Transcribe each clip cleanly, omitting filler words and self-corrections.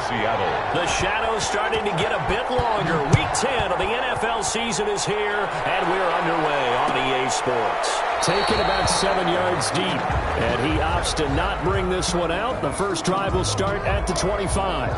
Seattle. The shadow's starting to get a bit longer. Week 10 of the NFL season is here, and we're underway on EA Sports. Taken about 7 yards deep, and he opts to not bring this one out. The first drive will start at the 25.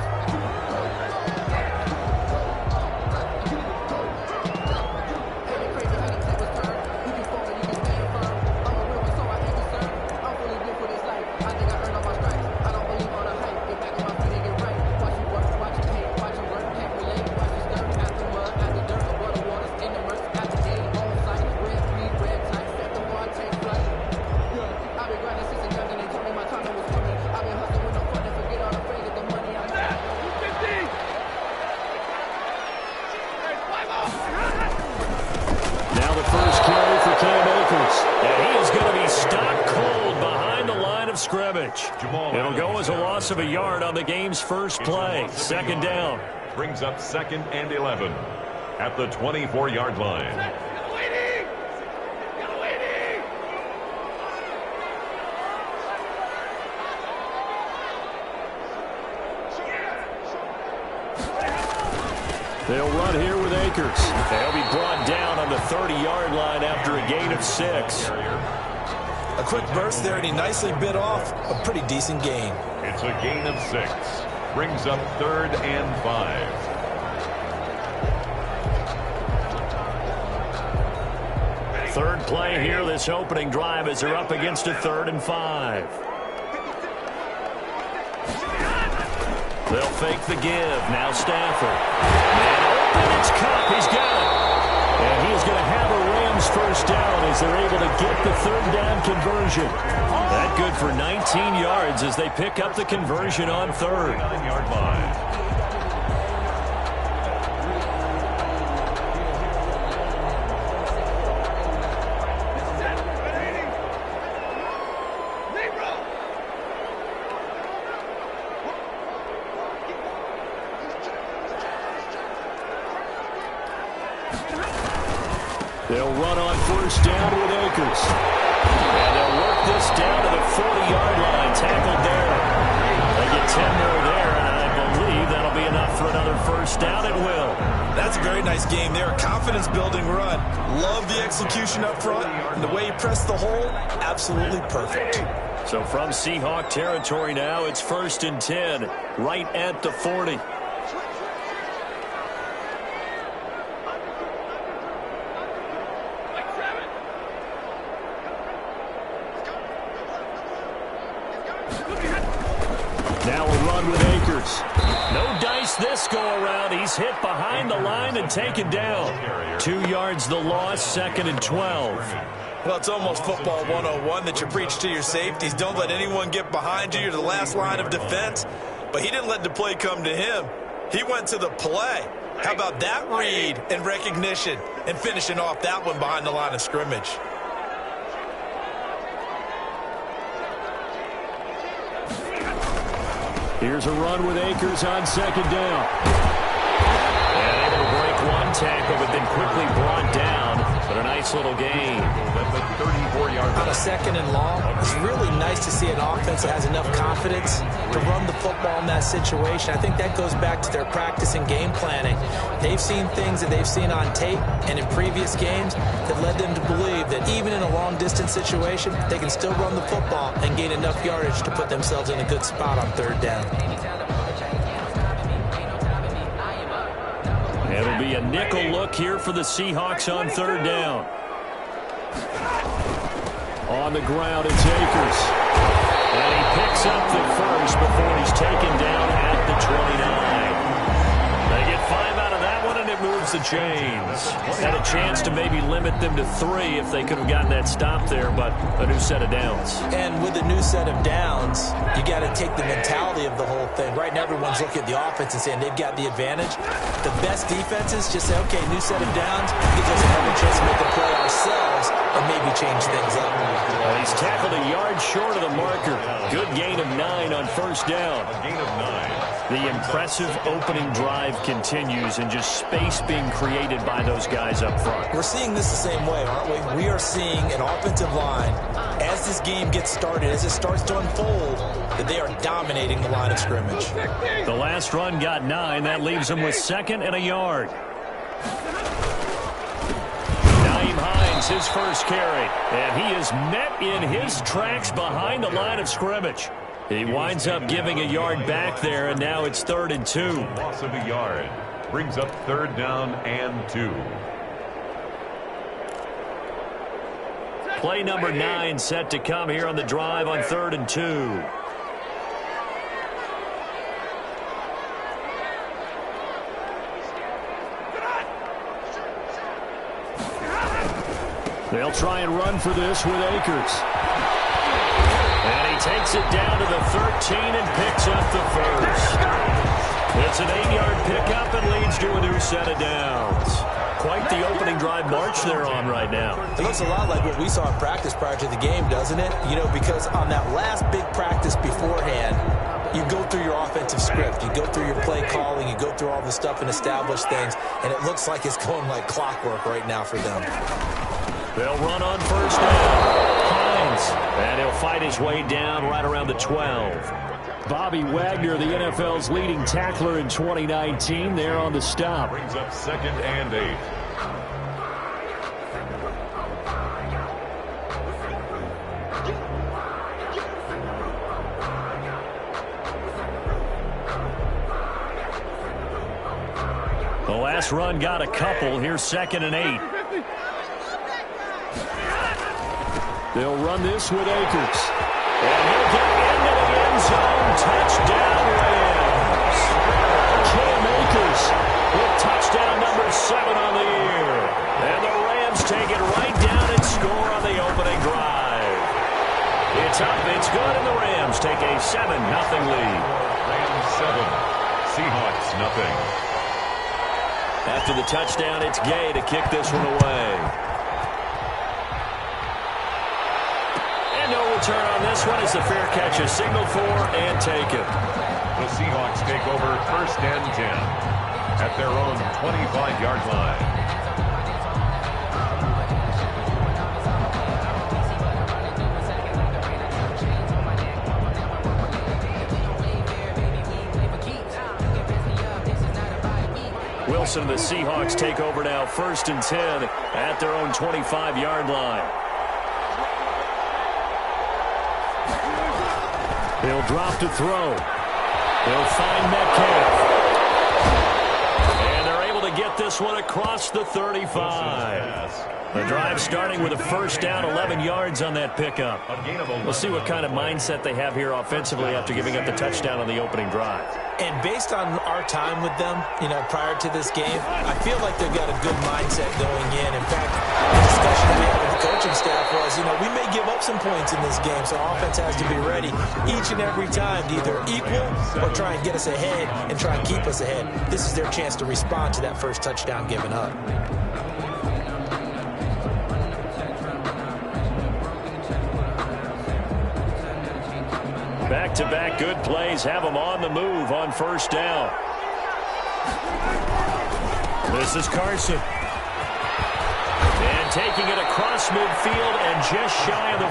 It'll go as a loss of a yard on the game's first play. Second down. Brings up 2nd and 11 at the 24-yard line. They'll run here with Akers. They'll be brought down on the 30-yard line after a gain of 6. A quick burst there, and he nicely bit off a pretty decent gain. It's a gain of 6. Brings up 3rd and 5. Third play here, this opening drive, as they're up against a 3rd and 5. They'll fake the give. Now Stafford. Man open, it's Cup. He's got it. And he is going to have a Rams first down as they're able to get the 3rd down conversion. That good for 19 yards as they pick up the conversion on 3rd. 9-yard line. They'll run on first down with Akers. And they'll work this down to the 40-yard line. Tackled there. They get 10 more there, and I believe that'll be enough for another first down. It will. That's a very nice game there. A confidence-building run. Love the execution up front. And the way he pressed the hole, absolutely perfect. So from Seahawk territory now, it's 1st and 10, right at the 40. Now a run with Akers. No dice this go-around. He's hit behind the line and taken down. 2 yards the loss, 2nd and 12. Well, it's almost football 101 that you preach to your safeties. Don't let anyone get behind you. You're the last line of defense. But he didn't let the play come to him. He went to the play. How about that read and recognition and finishing off that one behind the line of scrimmage? Here's a run with Akers on 2nd down. And able to break one tackle, but then quickly brought down. But a nice little gain. At the 34-yard line. On a 2nd and long, it's really nice to see an offense that has enough confidence to run the football in that situation. I think that goes back to their practice and game planning. They've seen things that they've seen on tape and in previous games that led them to believe that even in a long-distance situation, they can still run the football and gain enough yardage to put themselves in a good spot on 3rd down. It'll be a nickel look here for the Seahawks on 3rd down. On the ground, it's Akers. And he picks up the first before he's taken down at the 29. They get 5 out of that one, and it moves the chains. Had a chance to maybe limit them to 3 if they could have gotten that stop there, but a new set of downs. And with a new set of downs, you got to take the mentality of the whole thing. Right now, everyone's looking at the offense and saying they've got the advantage. The best defenses just say, okay, new set of downs, gives us another chance to make a play ourselves and maybe change things up. Well, he's tackled a yard short of the marker. Good gain of 9 on first down. A gain of 9. The impressive opening drive continues and just space being created by those guys up front. We're seeing this the same way, aren't we? We are seeing an offensive line, as this game gets started, as it starts to unfold, that they are dominating the line of scrimmage. The last run got 9. That leaves them with 2nd and a yard. His first carry, and he is met in his tracks behind the line of scrimmage. He winds up giving a yard back there, and now it's 3rd and 2. Loss of a yard brings up 3rd down and 2. Play number 9 set to come here on the drive on 3rd and 2. They'll try and run for this with Akers. And he takes it down to the 13 and picks up the first. It's an 8-yard pickup and leads to a new set of downs. Quite the opening drive march they're on right now. It looks a lot like what we saw in practice prior to the game, doesn't it? You know, because on that last big practice beforehand, you go through your offensive script. You go through your play calling. You go through all the stuff and establish things. And it looks like it's going like clockwork right now for them. They'll run on first down. Hines. And he'll fight his way down right around the 12. Bobby Wagner, the NFL's leading tackler in 2019, there on the stop. Brings up 2nd and 8. The last run got a couple. Here's 2nd and 8. They'll run this with Akers. And he'll get into the end zone. Touchdown, Rams. Cam Akers with touchdown number 7 on the year. And the Rams take it right down and score on the opening drive. It's up, it's good, and the Rams take a 7-0 lead. Rams 7, Seahawks nothing. After the touchdown, it's Gay to kick this one away. No return on this one as the fair catch is signaled for and taken. The Seahawks take over 1st and 10 at their own 25-yard line. Wilson and the Seahawks take over now 1st and 10 at their own 25-yard line. He'll drop to throw. He'll find Metcalf. And they're able to get this one across the 35. The drive starting with a first down, 11 yards on that pickup. We'll see what kind of mindset they have here offensively after giving up the touchdown on the opening drive. And based on our time with them, you know, prior to this game, I feel like they've got a good mindset going in. In fact, the discussion that we had with the coaching staff was, you know, we may give up some points in this game, so offense has to be ready each and every time to either equal or try and get us ahead and try and keep us ahead. This is their chance to respond to that first touchdown given up. Back-to-back good plays have them on the move on first down. This is Carson. And taking it across midfield and just shy of the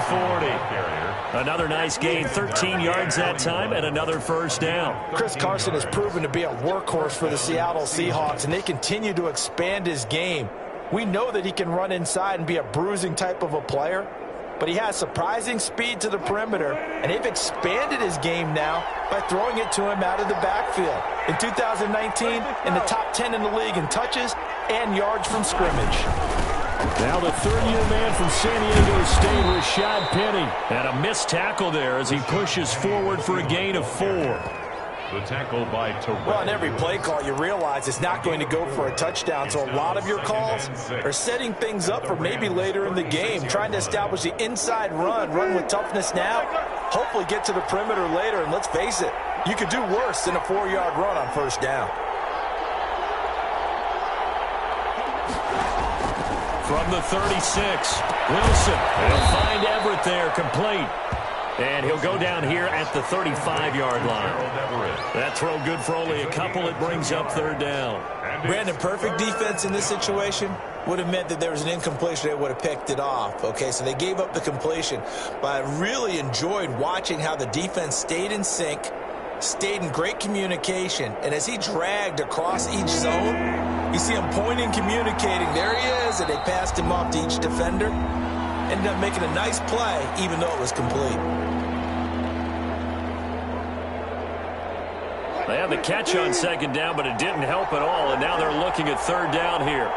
40. Another nice gain, 13 yards that time, and another first down. Chris Carson has proven to be a workhorse for the Seattle Seahawks, and they continue to expand his game. We know that he can run inside and be a bruising type of a player, but he has surprising speed to the perimeter, and they've expanded his game now by throwing it to him out of the backfield. In 2019, in the top 10 in the league in touches and yards from scrimmage. Now the third-year man from San Diego State, Rashad Penny. And a missed tackle there as he pushes forward for a gain of 4. The tackle by Terrell. Well, on every play call, you realize it's not going to go for a touchdown, so a lot of your calls are setting things up for maybe later in the game, trying to establish the inside run with toughness now, hopefully get to the perimeter later, and let's face it, you could do worse than a 4-yard run on first down. From the 36, Wilson. They'll find Everett there, complete. And he'll go down here at the 35-yard line. That throw good for only a couple. It brings up third down. Brandon, perfect defense in this situation would have meant that there was an incompletion. They would have picked it off. Okay, so they gave up the completion. But I really enjoyed watching how the defense stayed in sync, stayed in great communication. And as he dragged across each zone, you see him pointing, communicating. There he is, and they passed him off to each defender. Ended up making a nice play, even though it was complete. They had the catch on second down, but it didn't help at all, and now they're looking at third down here.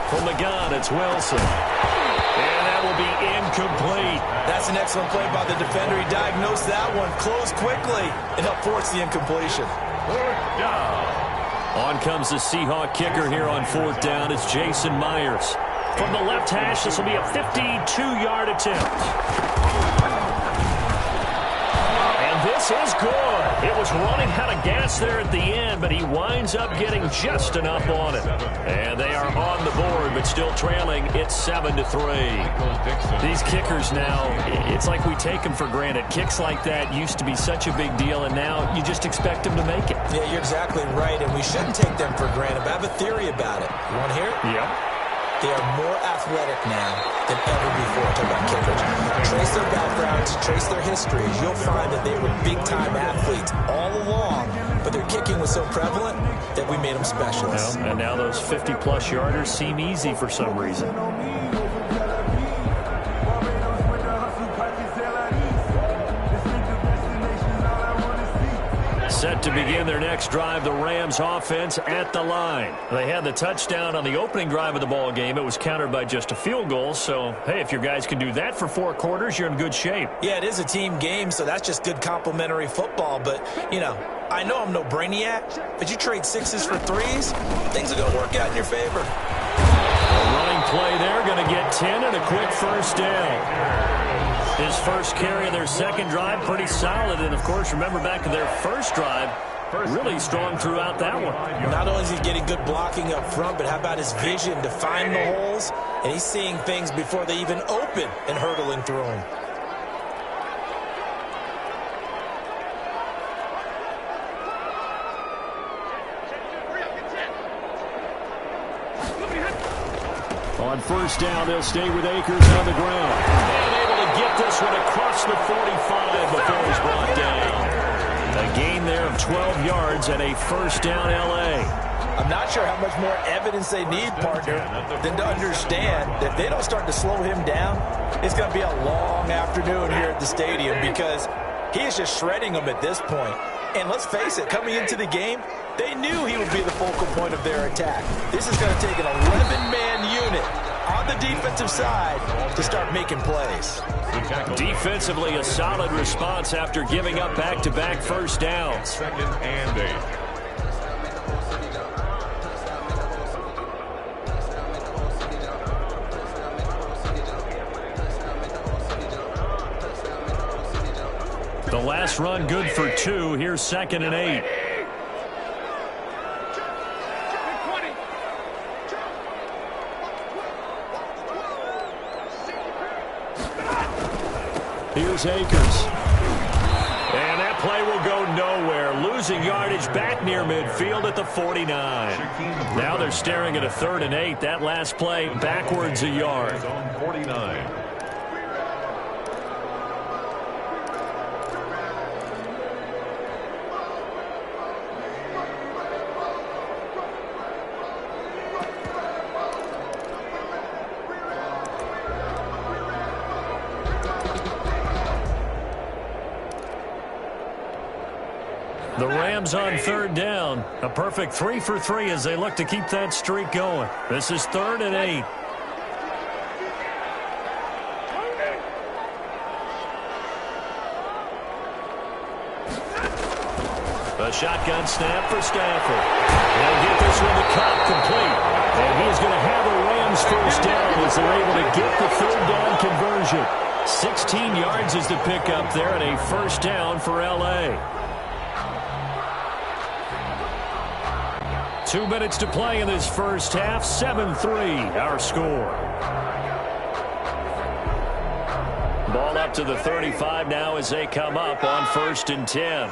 From the gun, it's Wilson. And that will be incomplete. That's an excellent play by the defender. He diagnosed that one, closed quickly, and helped force the incompletion. Fourth down. On comes the Seahawk kicker here on fourth down. It's Jason Myers. From the left hash, this will be a 52-yard attempt. And this is good. It was running out of gas there at the end, but he winds up getting just enough on it. And they are on the board, but still trailing. It's 7-3. These kickers now, it's like we take them for granted. Kicks like that used to be such a big deal, and now you just expect them to make it. Yeah, you're exactly right, and we shouldn't take them for granted. But I have a theory about it. You want to hear it? Yeah. They are more athletic now than ever before. Talk about kickers. Trace their backgrounds, trace their histories. You'll find that they were big-time athletes all along, but their kicking was so prevalent that we made them specialists. Well, and now those 50-plus yarders seem easy for some reason. Set to begin their next drive, the Rams offense at the line. They had the touchdown on the opening drive of the ball game. It was countered by just a field goal. So, hey, if your guys can do that for 4 quarters, you're in good shape. Yeah, it is a team game, so that's just good complimentary football. But, you know, I know I'm no brainiac, but you trade 6s for 3s, things are going to work out in your favor. A running play there, going to get 10 and a quick first down. His first carry of their second drive, pretty solid. And, of course, remember back to their first drive, really strong throughout that one. Not only is he getting good blocking up front, but how about his vision to find the holes? And he's seeing things before they even open and hurdling through them. On first down, they'll stay with Akers on the ground. And able to get this one across the 45 before he's brought down. A gain there of 12 yards and a first down L.A. I'm not sure how much more evidence they need, partner, than to understand that if they don't start to slow him down, it's going to be a long afternoon here at the stadium because he is just shredding them at this point. And let's face it, coming into the game, they knew he would be the focal point of their attack. This is going to take an 11-man unit on the defensive side to start making plays. Defensively, a solid response after giving up back-to-back first downs. 2nd and 8. The last run good for 2. Here's 2nd and 8. Here's Akers. And that play will go nowhere. Losing yardage back near midfield at the 49. Now they're staring at a 3rd and 8. That last play backwards a yard. 49. The Rams on 3rd down. A perfect 3 for 3 as they look to keep that streak going. This is 3rd and 8. A shotgun snap for Stafford. They'll get this one to Cobb complete. And he's going to have a Rams first down as they're able to get the 3rd down conversion. 16 yards is the pickup there and a first down for L.A. 2 minutes to play in this first half. 7-3 our score. Ball up to the 35 now as they come up on 1st and 10.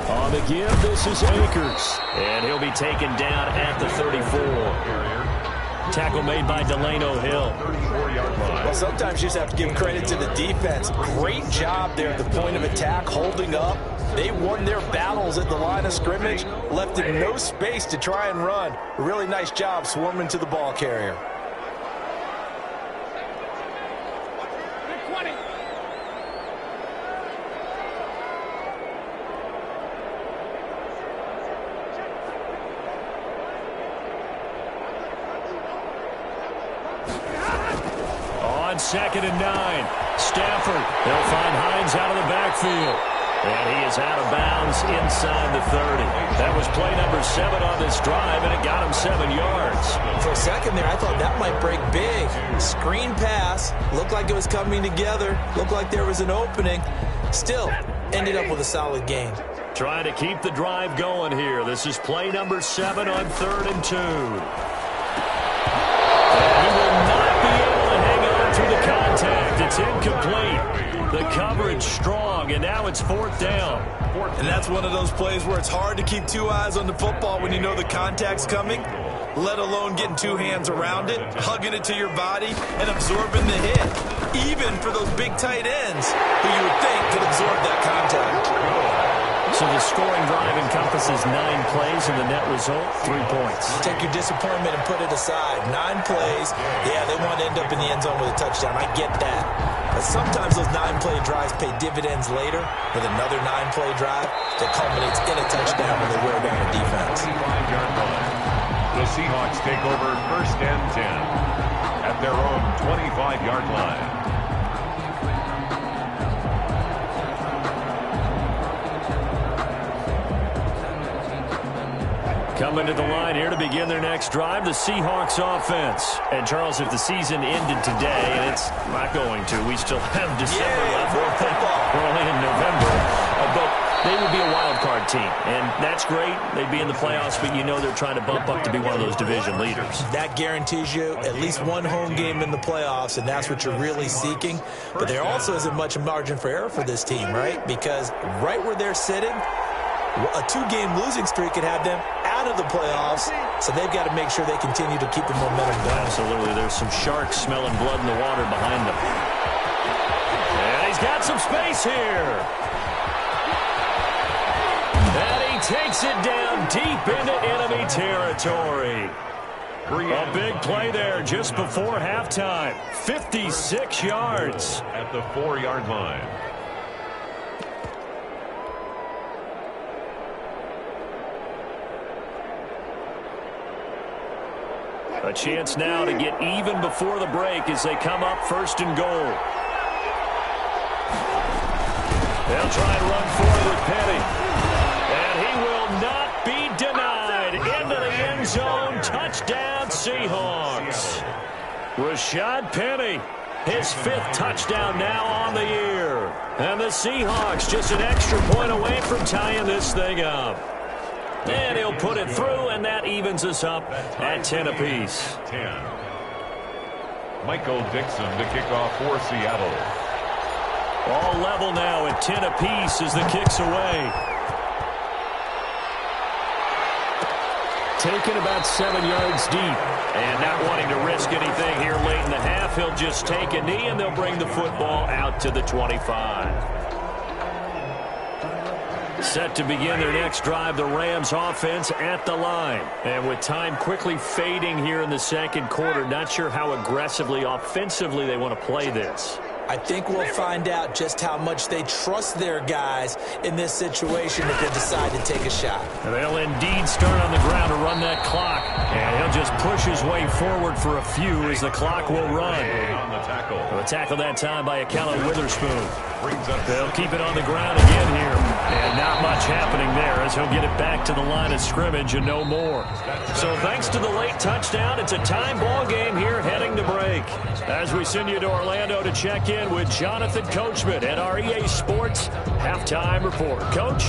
On the give, this is Akers. And he'll be taken down at the 34. Tackle made by Delano Hill. Well, sometimes you just have to give credit to the defense. Great job there at the point of attack, holding up. They won their battles at the line of scrimmage, left him no space to try and run. A really nice job swarming to the ball carrier. On 2nd and 9, Stafford. They'll find Hines out of the backfield. And he is out of bounds inside the 30. That was play number 7 on this drive, and it got him 7 yards. For a second there, I thought that might break big. Screen pass. Looked like it was coming together. Looked like there was an opening. Still, ended up with a solid gain. Trying to keep the drive going here. This is play number 7 on 3rd and 2. And he will not be able to hang on through the contact. It's incomplete. The coverage strong, and now it's 4th down. And that's one of those plays where it's hard to keep 2 eyes on the football when you know the contact's coming, let alone getting 2 hands around it, hugging it to your body, and absorbing the hit. Even for those big tight ends who you would think could absorb that contact. So the scoring drive encompasses 9 plays, and the net result, 3 points. Take your disappointment and put it aside. 9 plays. Yeah, they want to end up in the end zone with a touchdown. I get that. But sometimes those 9-play drives pay dividends later with another 9-play drive that culminates in a touchdown when they wear down the defense. The Seahawks take over 1st and 10 at their own 25-yard line. Coming to the line here to begin their next drive, the Seahawks offense. And, Charles, if the season ended today, and it's not going to, we still have December left. We're only in November. But they would be a wild card team, and that's great. They'd be in the playoffs, but you know they're trying to bump up to be one of those division leaders. That guarantees you at least 1 home game in the playoffs, and that's what you're really seeking. But there also isn't much margin for error for this team, right? Because right where they're sitting, a 2-game losing streak could have them out of the playoffs, so they've got to make sure they continue to keep the momentum going. Absolutely. There's some sharks smelling blood in the water behind them. And he's got some space here. And he takes it down deep into enemy territory. A big play there just before halftime. 56 yards. At the 4-yard line. A chance now to get even before the break as they come up 1st and goal. They'll try and run forward with Petty. And he will not be denied. Into the end zone. Touchdown, Seahawks. Rashad Penny, his 5th touchdown now on the year. And the Seahawks just an extra point away from tying this thing up. And he'll put it through, and that evens us up at 10 apiece. 10. Michael Dixon to kick off for Seattle. All level now at 10 apiece as the kick's away. Taken about 7 yards deep. And not wanting to risk anything here late in the half, he'll just take a knee, and they'll bring the football out to the 25. Set to begin their next drive, the Rams offense at the line. And with time quickly fading here in the 2nd quarter, not sure how aggressively, offensively they want to play this. I think we'll find out just how much they trust their guys in this situation if they decide to take a shot. And they'll indeed start on the ground to run that clock. And he'll just push his way forward for a few as the clock will run. On the tackle. A tackle that time by Akello Witherspoon. brings up. They'll keep it on the ground again here. And not much happening there as he'll get it back to the line of scrimmage and no more. So thanks to the late touchdown, it's a time ball game here heading to break. As we send you to Orlando to check in with Jonathan Coachman at our EA Sports Halftime Report. Coach?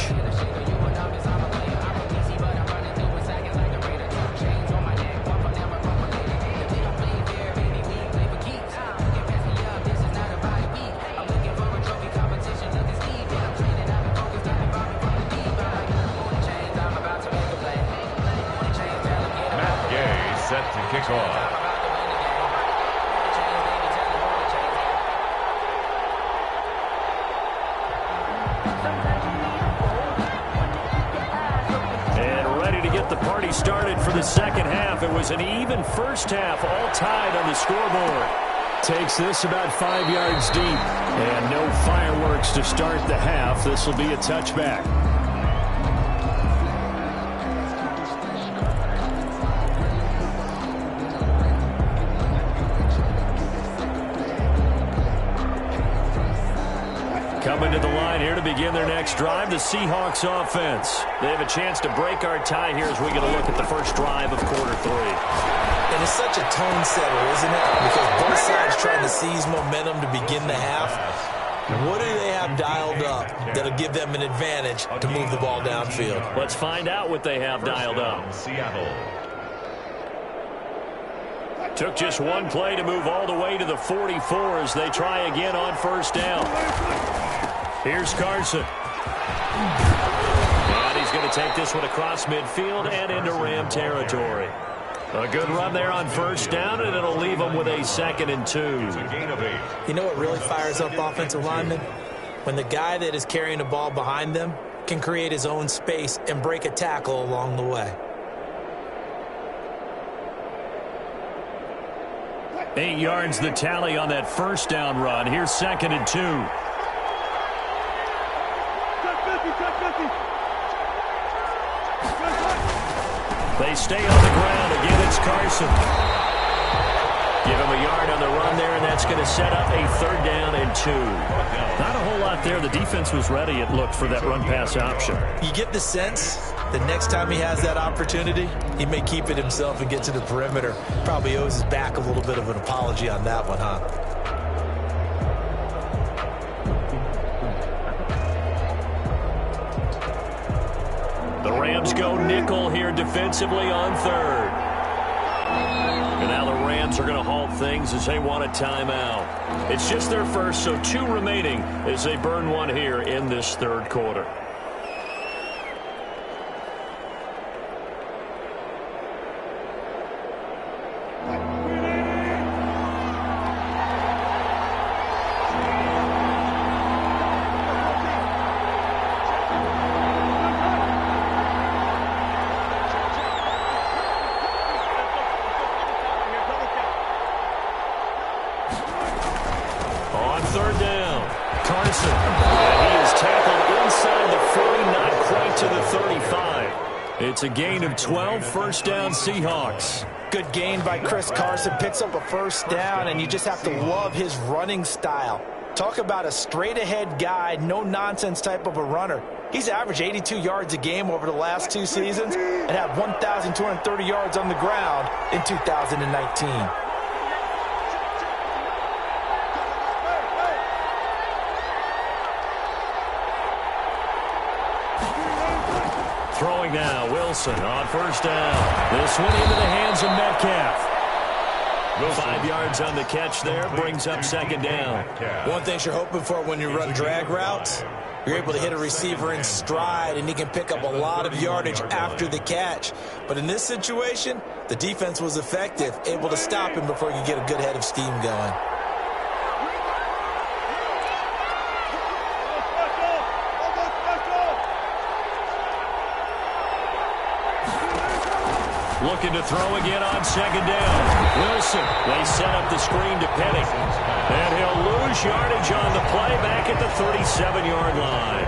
Set to kick off. And ready to get the party started for the second half. It was an even first half, all tied on the scoreboard. Takes this about 5 yards deep. And no fireworks to start the half. This will be a touchback. Coming to the line here to begin their next drive, the Seahawks offense. They have a chance to break our tie here as we get a look at the first drive of quarter three. And it's such a tone setter, isn't it? Because both sides trying to seize momentum to begin the half. What do they have dialed up that'll give them an advantage to move the ball downfield? Let's find out what they have dialed up. Seattle. Took just one play to move all the way to the 44 as they try again on first down. Here's Carson. And he's going to take this one across midfield and into Ram territory. A good run there on first down, and it'll leave them with a 2nd and 2. You know what really fires up offensive linemen? When the guy that is carrying the ball behind them can create his own space and break a tackle along the way. 8 yards the tally on that first down run. Here's 2nd and 2. They stay on the ground. Again, it's Carson. Give him a yard on the run there, and that's going to set up a 3rd down and 2. Not a whole lot there. The defense was ready, it looked, for that run-pass option. You get the sense the next time he has that opportunity, he may keep it himself and get to the perimeter. Probably owes his back a little bit of an apology on that one, huh? The Rams go nickel here defensively on 3rd. And now the Rams are going to halt things as they want a timeout. It's just their first, so 2 remaining as they burn one here in this 3rd quarter. On 3rd down, Carson. And he is tackled inside the 40, not quite to the 35. It's a gain of 12, first down Seahawks. Good gain by Chris Carson. Picks up a first down, and you just have to love his running style. Talk about a straight-ahead guy, no-nonsense type of a runner. He's averaged 82 yards a game over the last 2 seasons and had 1,230 yards on the ground in 2019. Throwing now, Wilson on first down. This one into the hands of Metcalf. 5 yards on the catch there, brings up 2nd down. One thing you're hoping for when you run drag routes, you're able to hit a receiver in stride, and he can pick up a lot of yardage after the catch. But in this situation, the defense was effective, able to stop him before he could get a good head of steam going. Looking to throw again on 2nd down. Wilson, they set up the screen to Penny. And he'll lose yardage on the play back at the 37-yard line.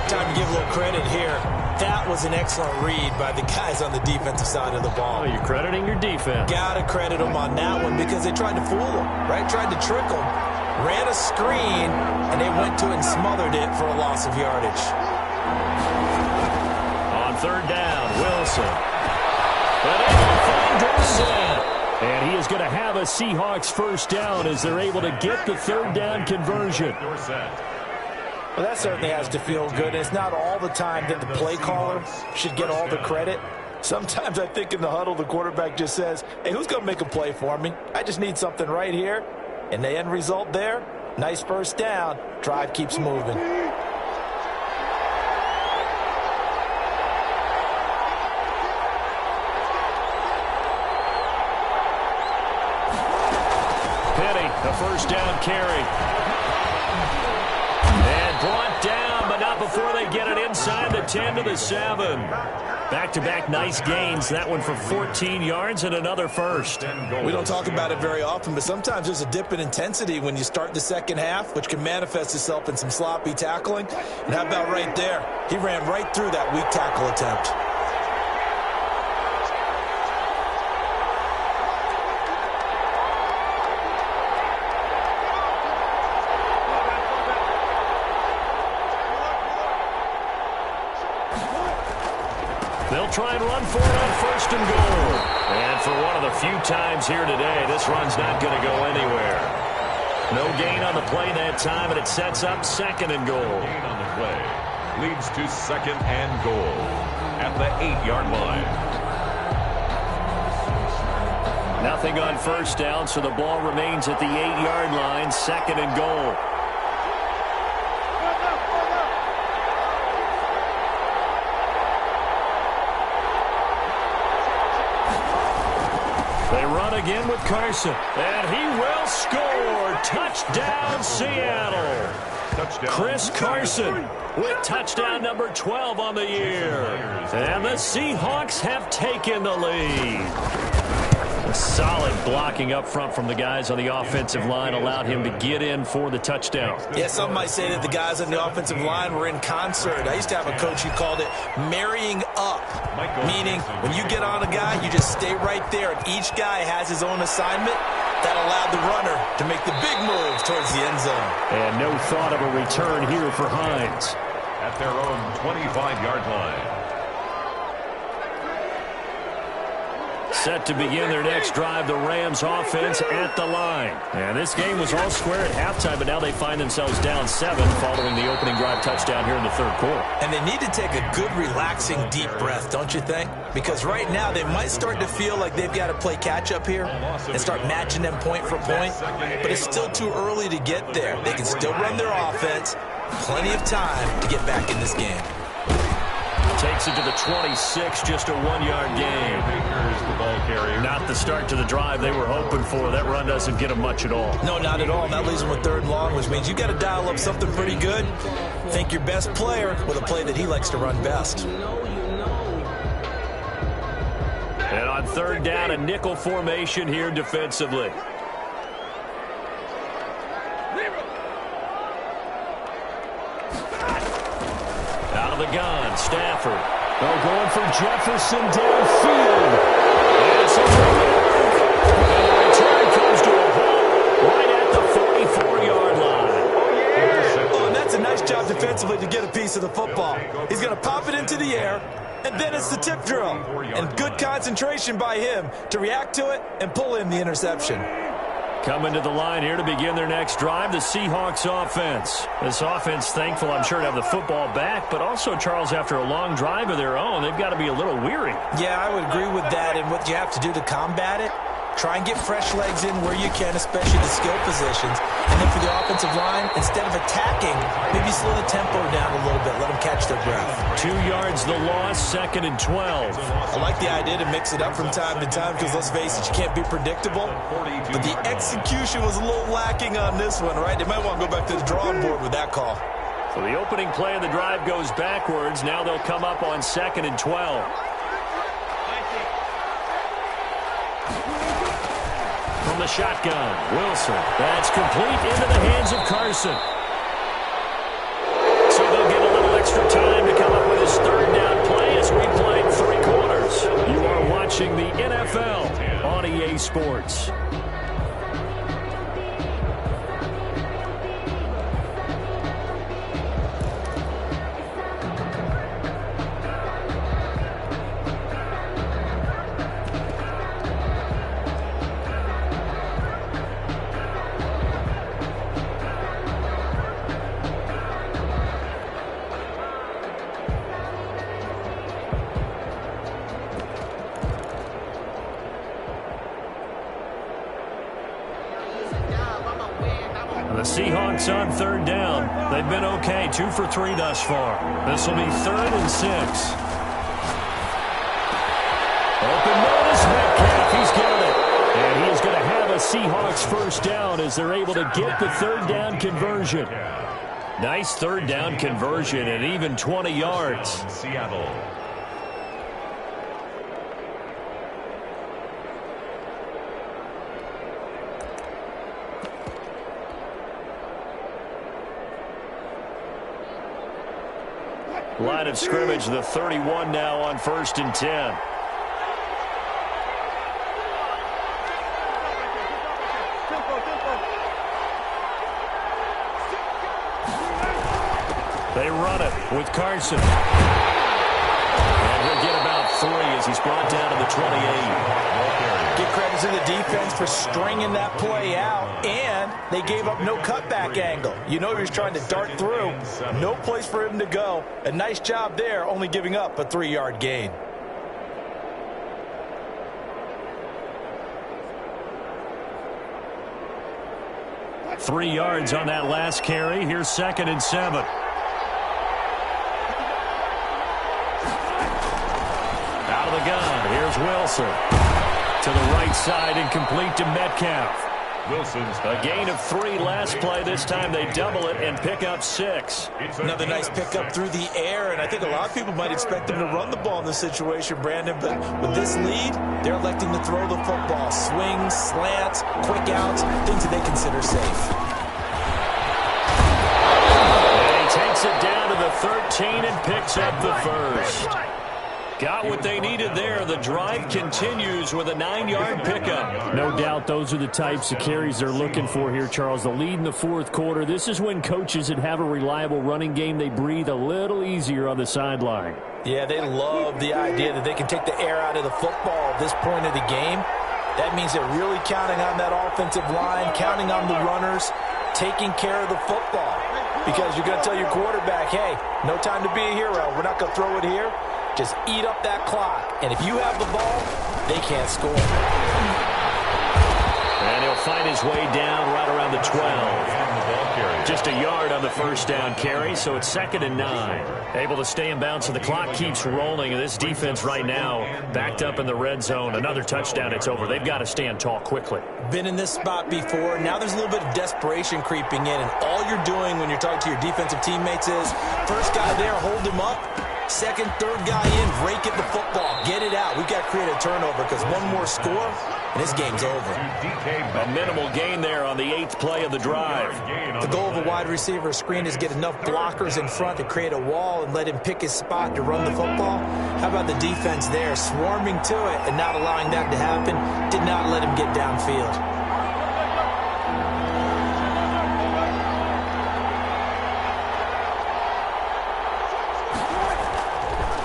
Time to give a little credit here. That was an excellent read by the guys on the defensive side of the ball. Oh, you're crediting your defense. Got to credit them on that one because they tried to fool him, right? Tried to trick him. ran a screen, and they went to it and smothered it for a loss of yardage. On third down, Wilson. But everything goes in. And he is going to have a Seahawks first down as they're able to get the third down conversion. Well, that certainly has to feel good. It's not all the time that the play caller should get all the credit. Sometimes I think in the huddle, the quarterback just says, hey, who's going to make a play for me? I just need something right here. And the end result there, nice first down. Drive keeps moving. The first down carry. And brought down, but not before they get it inside the 10 to the 7. Back-to-back nice gains. That one for 14 yards and another first. We don't talk about it very often, but sometimes there's a dip in intensity when you start the second half, which can manifest itself in some sloppy tackling. And how about right there? He ran right through that weak tackle attempt. They'll try and run for it on first and goal. And for one of the few times here today, this run's not going to go anywhere. No gain on the play that time, and it sets up second and goal. Gain on the play leads to second and goal at the 8-yard line. Nothing on first down, so the ball remains at the 8-yard line, second and goal. They run again with Carson, and he will score. Touchdown, Seattle. Touchdown. Chris Carson with touchdown number 12 on the year. And the Seahawks have taken the lead. A solid blocking up front from the guys on the offensive line allowed him to get in for the touchdown. Yeah, some might say that the guys on the offensive line were in concert. I used to have a coach who called it marrying up, meaning when you get on a guy, you just stay right there, and each guy has his own assignment. That allowed the runner to make the big move towards the end zone. And no thought of a return here for Hines. At their own 25-yard line. Set to begin their next drive, the Rams offense at the line. And this game was all square at halftime, but now they find themselves down 7 following the opening drive touchdown here in the third quarter. And they need to take a good, relaxing, deep breath, don't you think? Because right now they might start to feel like they've got to play catch-up here and start matching them point for point. But it's still too early to get there. They can still run their offense. Plenty of time to get back in this game. Takes it to the 26, just a 1-yard gain. The ball carrier. Not the start to the drive they were hoping for. That run doesn't get them much at all. No, not at all. And that leaves them with third and long, which means you got to dial up something pretty good. Think your best player with a play that he likes to run best. And on third down, a nickel formation here defensively. Out of the gun, Stafford. Oh, going for Jefferson downfield. And it's a and the return comes to a halt right at the 44-yard line. Oh, and that's a nice job defensively to get a piece of the football. He's going to pop it into the air, and then it's the tip drill. And good concentration by him to react to it and pull in the interception. Coming to the line here to begin their next drive, the Seahawks offense. This offense, thankful, I'm sure, to have the football back, but also, Charles, after a long drive of their own, they've got to be a little weary. Yeah, I would agree with that, and what you have to do to combat it, try and get fresh legs in where you can, especially the skill positions. And then for the offensive line, instead of attacking, maybe slow the tempo down a little bit, let them catch their breath. 2 yards the loss, second and 12. I like the idea to mix it up from time to time because, let's face it, you can't be predictable. But the execution was a little lacking on this one, right? They might want to go back to the drawing board with that call. So the opening play of the drive goes backwards. Now they'll come up on second and 12. From the shotgun, Wilson. That's complete into the hands of Carson. So they'll get a little extra time to come up with his third down play as we played 3 quarters. You are watching the NFL on EA Sports. Seahawks on third down. They've been okay, 2 for 3 thus far. This will be 3rd and 6. Open notice, Metcalf, he's got it. And he is going to have a Seahawks first down as they're able to get the third down conversion. Nice third down conversion and even 20 yards. Seattle. Line of scrimmage, the 31 now on 1st and 10. They run it with Carson. And he'll get about 3 as he's brought down to the 28. Give credit to the defense for stringing that play out, and they gave up no cutback angle. You know he was trying to dart through. No place for him to go. A nice job there, only giving up a 3-yard gain. Three yards on that last carry. Here's 2nd and 7. Out of the gun. Here's Wilson. To the right side and complete to Metcalf. Wilson's a gain of 3 last play. This time they double it and pick up 6. Another nice pickup through the air, and I think a lot of people might expect them to run the ball in this situation, Brandon, but with this lead, they're electing to throw the football. Swings, slants, quick outs, things that they consider safe. And he takes it down to the 13 and picks up the first. Got what they needed there. The drive continues with a 9-yard pickup. No doubt those are the types of carries they're looking for here, Charles. The lead in the 4th quarter. This is when coaches that have a reliable running game, they breathe a little easier on the sideline. Yeah, they love the idea that they can take the air out of the football at this point of the game. That means they're really counting on that offensive line, counting on the runners, taking care of the football. Because you're going to tell your quarterback, hey, no time to be a hero. We're not going to throw it here. Just eat up that clock. And if you have the ball, they can't score. And he'll find his way down right around the 12. Just a yard on the first down carry, so it's 2nd and 9. Able to stay in bounds, so the clock keeps rolling. And this defense right now backed up in the red zone. Another touchdown, it's over. They've got to stand tall quickly. Been in this spot before. Now there's a little bit of desperation creeping in. And all you're doing when you're talking to your defensive teammates is, first guy there, hold him up. Second, third guy in, rake at the football. Get it out. We've got to create a turnover because one more score, and this game's over. A minimal gain there on the 8th play of the drive. The goal of a wide receiver screen is get enough blockers in front to create a wall and let him pick his spot to run the football. How about the defense there, swarming to it and not allowing that to happen? Did not let him get downfield.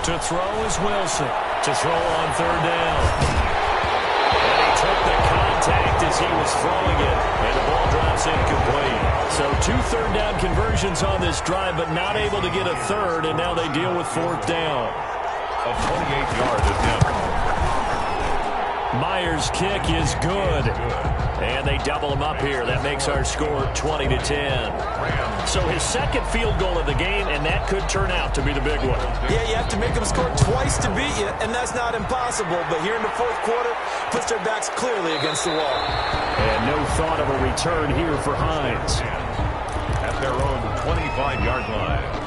To throw is Wilson. To throw on 3rd down. And he took the contact as he was throwing it. And the ball drops incomplete. So 2 third down conversions on this drive, but not able to get a 3rd. And now they deal with 4th down. A 28-yard attempt. Myers' kick is good. And they double him up here. That makes our score 20-10. So his 2nd field goal of the game, and that could turn out to be the big one. Yeah, you have to make them score twice to beat you, and that's not impossible. But here in the 4th quarter, puts their backs clearly against the wall. And no thought of a return here for Hines. At their own 25-yard line.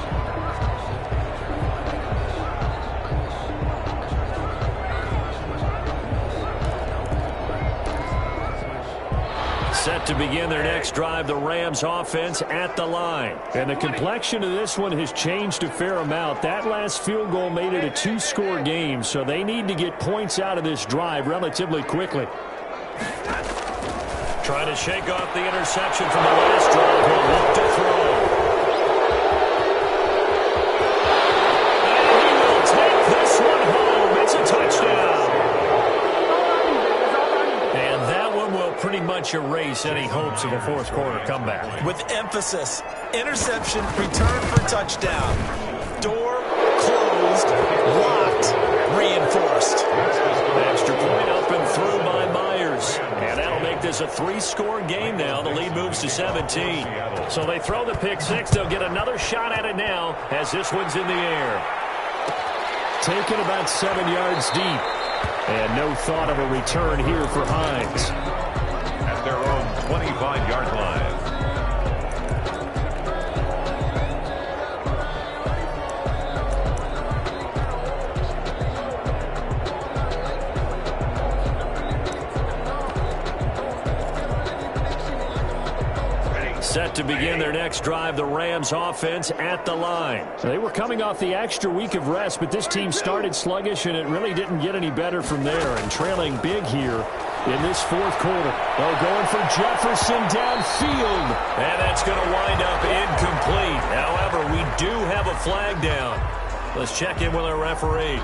Set to begin their next drive, the Rams offense at the line. And the complexion of this one has changed a fair amount. That last field goal made it a 2-score game, so they need to get points out of this drive relatively quickly. Trying to shake off the interception from the last drive. He'll look to throw. And he will take this one home. It's a touchdown. Pretty much erase any hopes of a 4th quarter comeback. With emphasis, interception, return for touchdown. Door closed, locked, reinforced. Extra point up and through by Myers. And that'll make this a 3-score game now. The lead moves to 17. So they throw the pick six. They'll get another shot at it now as this one's in the air. Taken about 7 yards deep. And no thought of a return here for Hines. At their own 25-yard line. Set to begin their next drive, the Rams offense at the line. They were coming off the extra week of rest, but this team started sluggish, and it really didn't get any better from there. And trailing big here in this fourth quarter. Oh, going for Jefferson downfield. And that's going to wind up incomplete. However, we do have a flag down. Let's check in with our referee.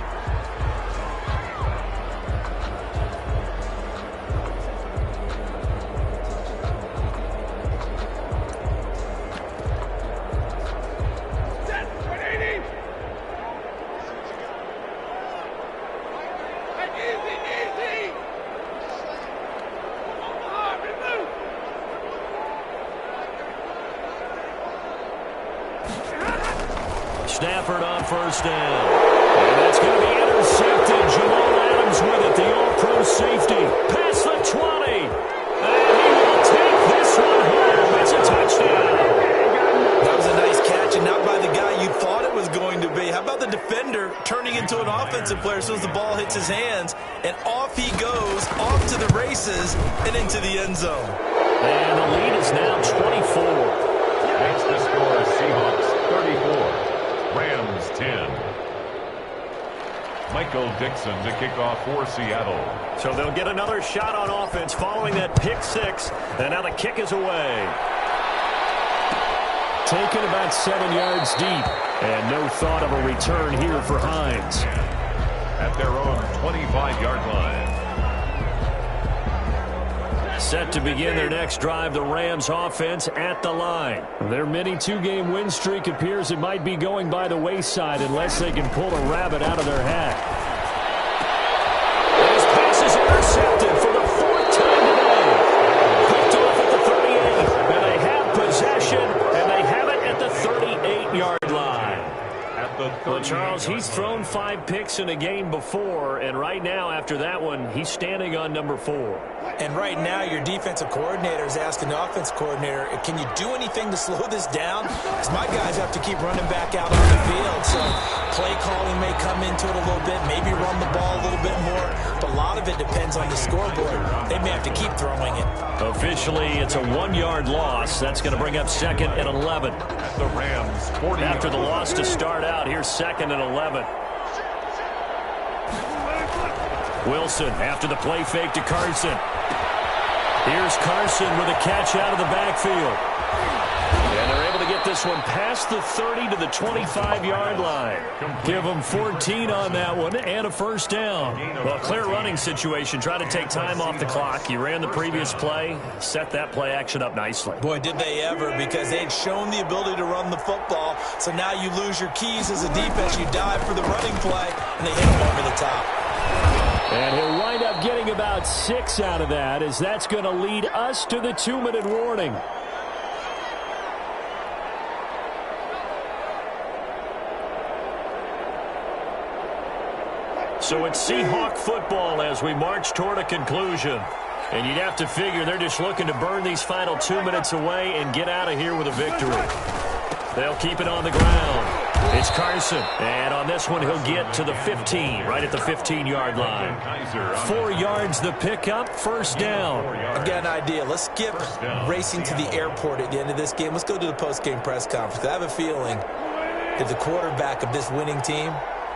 Stafford on first down. And that's going to be intercepted. Jamal Adams with it, the all-pro safety. Past the 20. And he will take this one home. It's a touchdown. That was a nice catch, and not by the guy you thought it was going to be. How about the defender turning into an offensive player as soon as the ball hits his hands, and off he goes, off to the races, and into the end zone. And the lead is now 24. Makes the score Seahawks 34. Rams 10. Michael Dixon to kick off for Seattle. So they'll get another shot on offense following that pick six. And now the kick is away. Taken about 7 yards deep. And no thought of a return here for Hines. At their own 25-yard line. Set to begin their next drive, the Rams offense at the line. Their mini two-game win streak appears it might be going by the wayside unless they can pull a rabbit out of their hat. This pass is intercepted for the fourth time today. Picked off at the 38, and they have possession, and they have it at the 38-yard line. Well, Charles, he's thrown 5 picks in a game before, and right now, after that one, he's standing on number 4. And right now, your defensive coordinator is asking the offense coordinator, can you do anything to slow this down? Because my guys have to keep running back out on the field. So play calling may come into it a little bit, maybe run the ball a little bit more. But a lot of it depends on the scoreboard. They may have to keep throwing it. Officially, it's a 1-yard loss. That's going to bring up 2nd and 11. At the Rams 40. After the loss to start out, here's 2nd and 11. Wilson after the play fake to Carson. Here's Carson with a catch out of the backfield. And they're able to get this one past the 30 to the 25-yard line. Give them 14 on that one and a first down. Well, clear running situation. Try to take time off the clock. You ran the previous play, set that play action up nicely. Boy, did they ever, because they'd shown the ability to run the football. So now you lose your keys as a defense. You dive for the running play, and they hit them over the top. And he'll wind up getting about 6 out of that, as that's going to lead us to the 2-minute warning. So it's Seahawk football as we march toward a conclusion. And you'd have to figure they're just looking to burn these final 2 minutes away and get out of here with a victory. They'll keep it on the ground. It's Carson. And on this one, he'll get to the 15, right at the 15-yard line. 4 yards the pickup, first down. I've got an idea. Let's skip racing to the airport at the end of this game. Let's go to the post-game press conference. I have a feeling that the quarterback of this winning team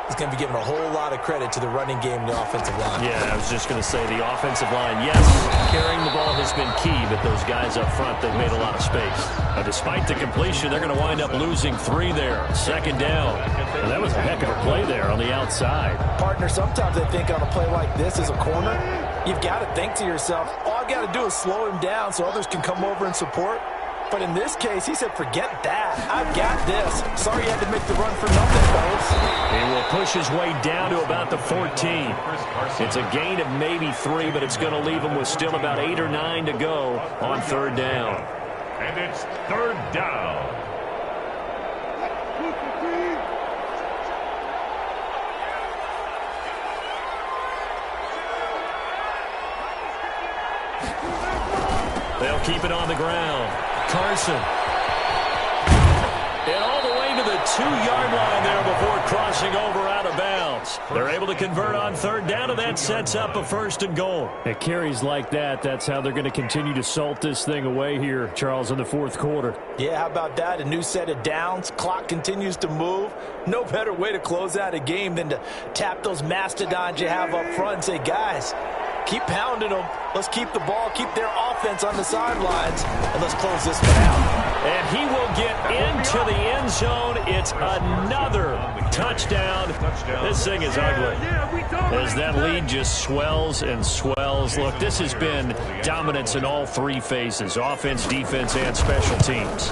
is going to be given a whole lot of credit to the running game and the offensive line. Yeah, I was just going to say the offensive line, yes, carrying the ball has been key, but those guys up front, they've made a lot of space. Despite the completion, they're going to wind up losing 3 there. 2nd down. And that was a heck of a play there on the outside. Partner, sometimes I think on a play like this as a corner, you've got to think to yourself, all I've got to do is slow him down so others can come over and support. But in this case, he said, forget that. I've got this. Sorry you had to make the run for nothing, fellas. He will push his way down to about the 14. It's a gain of maybe 3, but it's going to leave him with still about 8 or 9 to go on third down. And it's third down. They'll keep it on the ground. Carson. And all the way to the 2-yard line there before crossing over out of bounds. They're able to convert on third down, and that sets up a 1st and goal. At carries like that, that's how they're going to continue to salt this thing away here, Charles, in the 4th quarter. Yeah, how about that? A new set of downs. Clock continues to move. No better way to close out a game than to tap those mastodons you have up front and say, guys, keep pounding them. Let's keep the ball, keep their offense on the sidelines, and let's close this one out. And he will get into the end zone. It's another touchdown. This thing is ugly. As that lead just swells and swells. Look, this has been dominance in all 3 phases, offense, defense, and special teams.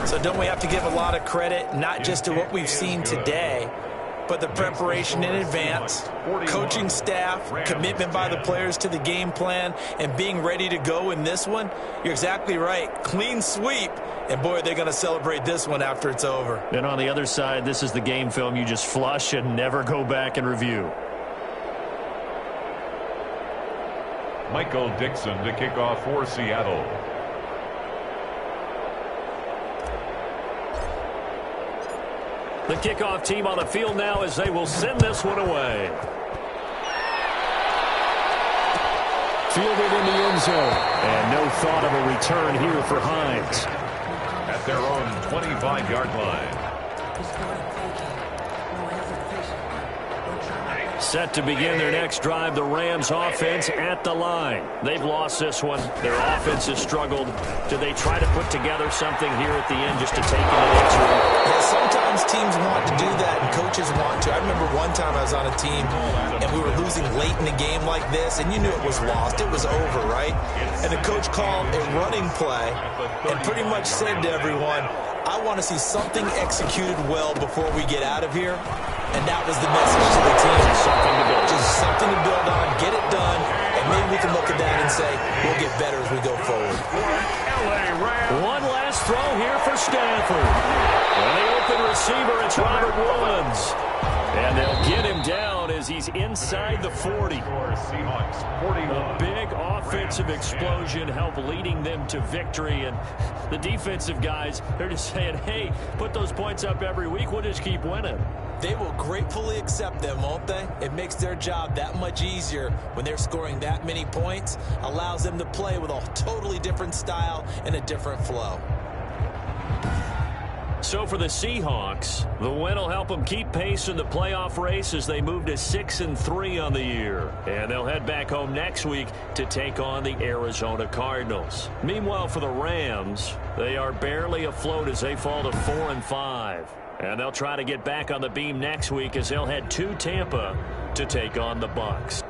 So don't we have to give a lot of credit, not just to what we've seen today, but the preparation in advance, coaching staff, commitment by the players to the game plan, and being ready to go in this one? You're exactly right. Clean sweep. And, boy, they're going to celebrate this one after it's over. And on the other side, this is the game film you just flush and never go back and review. Michael Dixon to kick off for Seattle. The kickoff team on the field now as they will send this one away. Fielded in the end zone. And no thought of a return here for Hines. At their own 25-yard line. Set to begin their next drive, the Rams offense at the line. They've lost this one. Their offense has struggled. Do they try to put together something here at the end just to take it an extra? Yeah, sometimes teams want to do that and coaches want to. I remember one time I was on a team and we were losing late in a game like this, and you knew it was lost. It was over, right? And the coach called a running play and pretty much said to everyone, I want to see something executed well before we get out of here. And that was the message to the team. Just something to build on, get it done, and maybe we can look at that and say, we'll get better as we go forward. One last throw here for Stanford. And the open receiver, it's Robert Woods. And they'll get him down as he's inside the 40. A big offensive explosion helped leading them to victory. And the defensive guys, they're just saying, hey, put those points up every week. We'll just keep winning. They will gratefully accept them, won't they? It makes their job that much easier when they're scoring that many points. Allows them to play with a totally different style and a different flow. So for the Seahawks, the win will help them keep pace in the playoff race as they move to 6-3 on the year. And they'll head back home next week to take on the Arizona Cardinals. Meanwhile, for the Rams, they are barely afloat as they fall to 4-5. And they'll try to get back on the beam next week as they'll head to Tampa to take on the Bucs.